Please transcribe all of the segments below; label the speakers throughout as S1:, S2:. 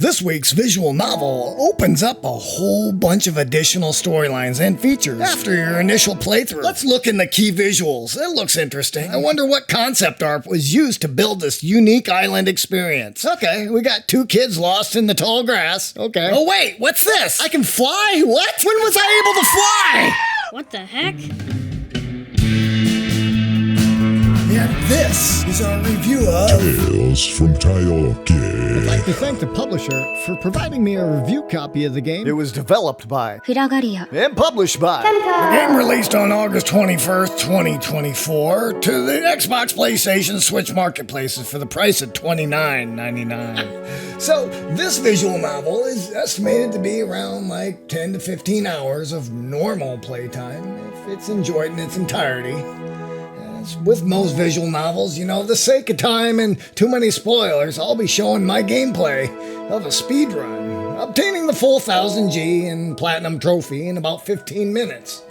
S1: This week's visual novel opens up a whole bunch of additional storylines and features after your initial playthrough. Let's look in the key visuals. It looks interesting. I wonder what concept art was used to build this unique island experience. Okay, we got two kids lost in the tall grass. Okay. Oh wait, what's this? I can fly? What? When was I able to fly?
S2: What the heck?
S1: And this is our review of
S3: Tales from Toyotoki.
S4: I'd like to thank the publisher for providing me a review copy of the game.
S5: It was developed by
S2: fragaria
S5: and published by
S1: The game released on August 21st, 2024 to the Xbox, PlayStation, Switch marketplaces for the price of $29.99. So this visual novel is estimated to be around like 10 to 15 hours of normal playtime if it's enjoyed in its entirety. As with most visual novels, the sake of time and too many spoilers, I'll be showing my gameplay of a speedrun, obtaining the full 1000G and Platinum trophy in about 15 minutes.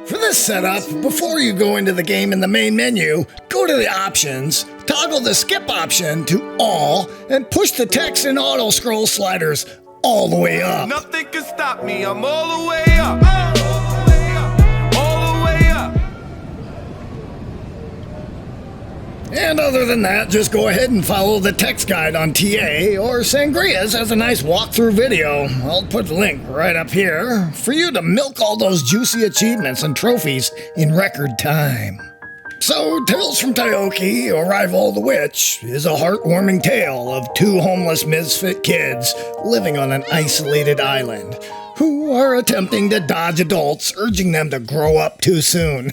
S1: For this setup, before you go into the game in the main menu, go to the options, toggle the skip option to all, and push the text and auto scroll sliders all the way up.
S6: Nothing can stop me, I'm all the way up.
S1: And other than that, just go ahead and follow the text guide on TA, or Sangria's has a nice walkthrough video. I'll put the link right up here for you to milk all those juicy achievements and trophies in record time. So, Tales from Toyotoki, Arrival of the Witch, is a heartwarming tale of two homeless misfit kids living on an isolated island who are attempting to dodge adults, urging them to grow up too soon.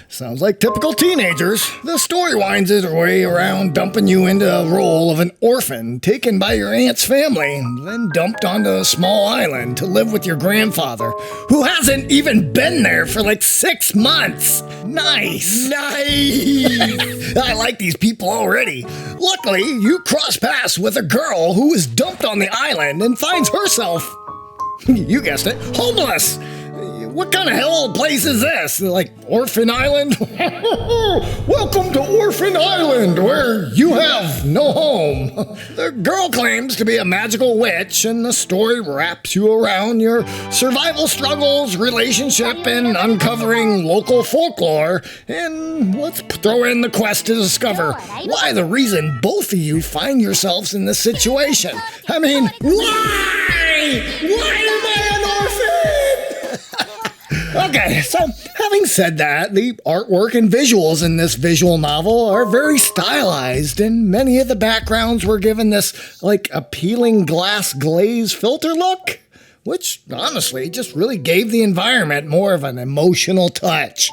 S1: Sounds like typical teenagers. The story winds its way around dumping you into a role of an orphan taken by your aunt's family, then dumped onto a small island to live with your grandfather, who hasn't even been there for like 6 months. Nice! I like these people already. Luckily, you cross paths with a girl who is dumped on the island and finds herself, you guessed it, homeless. What kind of hell place is this? Like Orphan Island? Welcome to Orphan Island, where you have no home. The girl claims to be a magical witch, and the story wraps you around your survival struggles, relationship, and uncovering local folklore. And let's throw in the quest to discover why the reason both of you find yourselves in this situation. I mean, why? Why am I an orphan? Okay, so having said that, the artwork and visuals in this visual novel are very stylized, and many of the backgrounds were given this, appealing glass glaze filter look, which, honestly, just really gave the environment more of an emotional touch.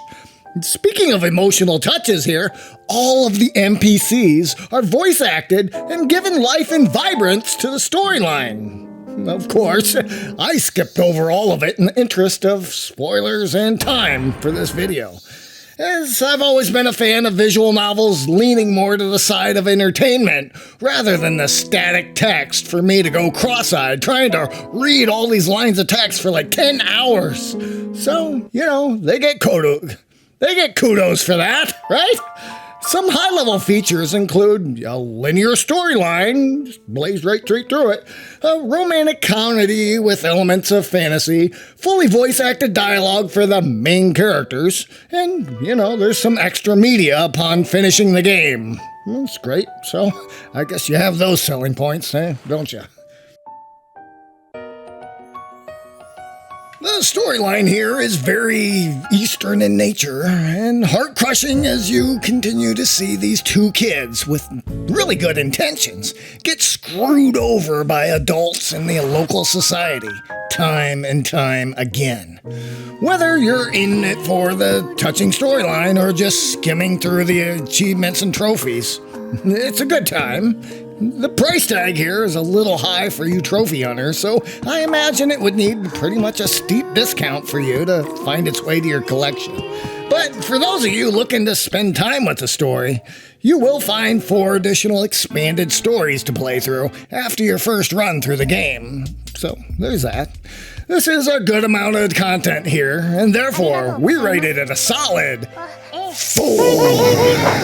S1: Speaking of emotional touches here, all of the NPCs are voice acted and given life and vibrance to the storyline. Of course, I skipped over all of it in the interest of spoilers and time for this video, as I've always been a fan of visual novels leaning more to the side of entertainment rather than the static text for me to go cross-eyed trying to read all these lines of text for like 10 hours. So, they get kudos for that, right? Some high-level features include a linear storyline, just blaze right straight through it, a romantic comedy with elements of fantasy, fully voice-acted dialogue for the main characters, and, there's some extra media upon finishing the game. That's great, so I guess you have those selling points, don't you? The storyline here is very Eastern in nature and heart-crushing as you continue to see these two kids with really good intentions get screwed over by adults in the local society time and time again. Whether you're in it for the touching storyline or just skimming through the achievements and trophies, it's a good time. The price tag here is a little high for you trophy hunters, so I imagine it would need pretty much a steep discount for you to find its way to your collection. But for those of you looking to spend time with the story, you will find 4 additional expanded stories to play through after your first run through the game. So there's that. This is a good amount of content here, and therefore we rated it a solid 4.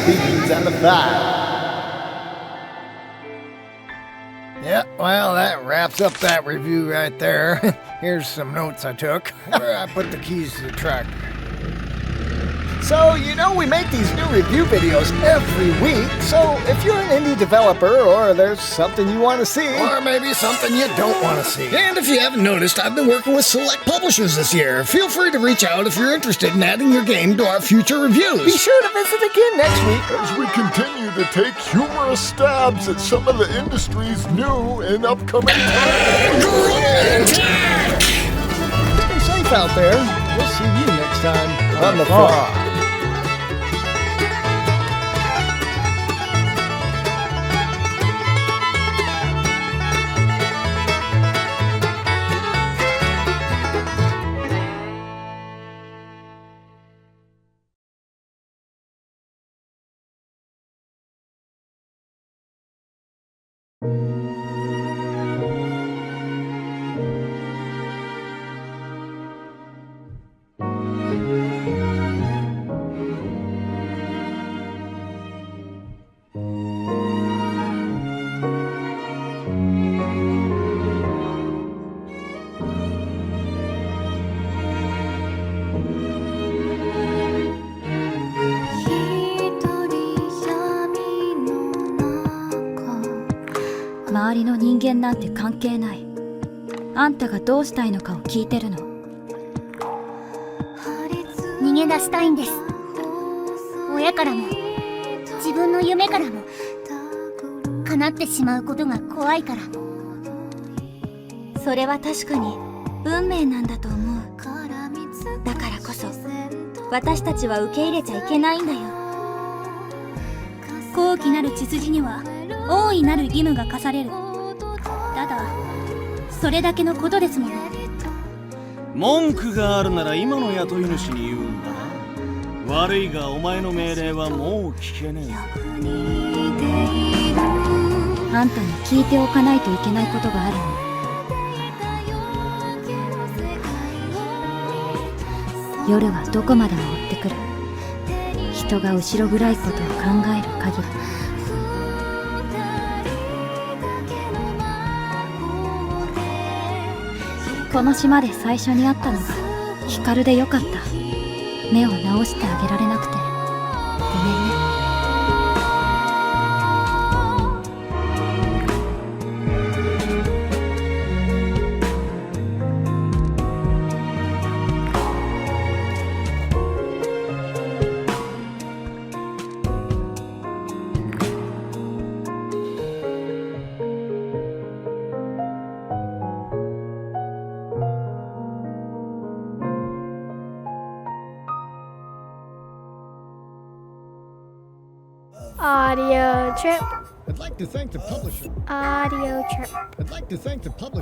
S5: Beans and the fat.
S1: Yeah,
S5: Well, that wraps up that review right there. Here's some notes I took. Where I put the keys to the truck. So, we make these new review videos every week, so if you're an indie developer or there's something you want to see,
S1: Or maybe something you don't want to see. And if you haven't noticed, I've been working with select publishers this year. Feel free to reach out if you're interested in adding your game to our future reviews.
S5: be sure to visit again next week.
S3: As we continue to take humorous stabs at some of the industry's new and upcoming titles.
S5: Stay safe out there. We'll see you next time on the Frog.
S2: 周りの人間なんて関係ない。あんたがどうしたいのかを聞いてるの。
S7: 逃げ出したいんです。親からも自分の夢からも叶ってしまうことが怖いから。
S2: それは確かに運命なんだと思う。だからこそ私たちは受け入れちゃいけないんだよ。
S7: 高貴なる血筋には大いなる義務が課される。ただそれだけのことですもの。
S8: 文句があるなら今の雇い主に言うんだな。悪いがお前の命令はもう聞けねえ。
S2: あんたに聞いておかないといけないことがあるの。夜はどこまでも追ってくる。人が後ろ暗いことを考える限り。この島で最初に会ったのがヒカルでよかった。目を直してあげられなくてごめんね。
S9: Audio trip.
S4: I'd like to thank the publisher.
S9: Audio trip.
S4: I'd like to thank the publisher.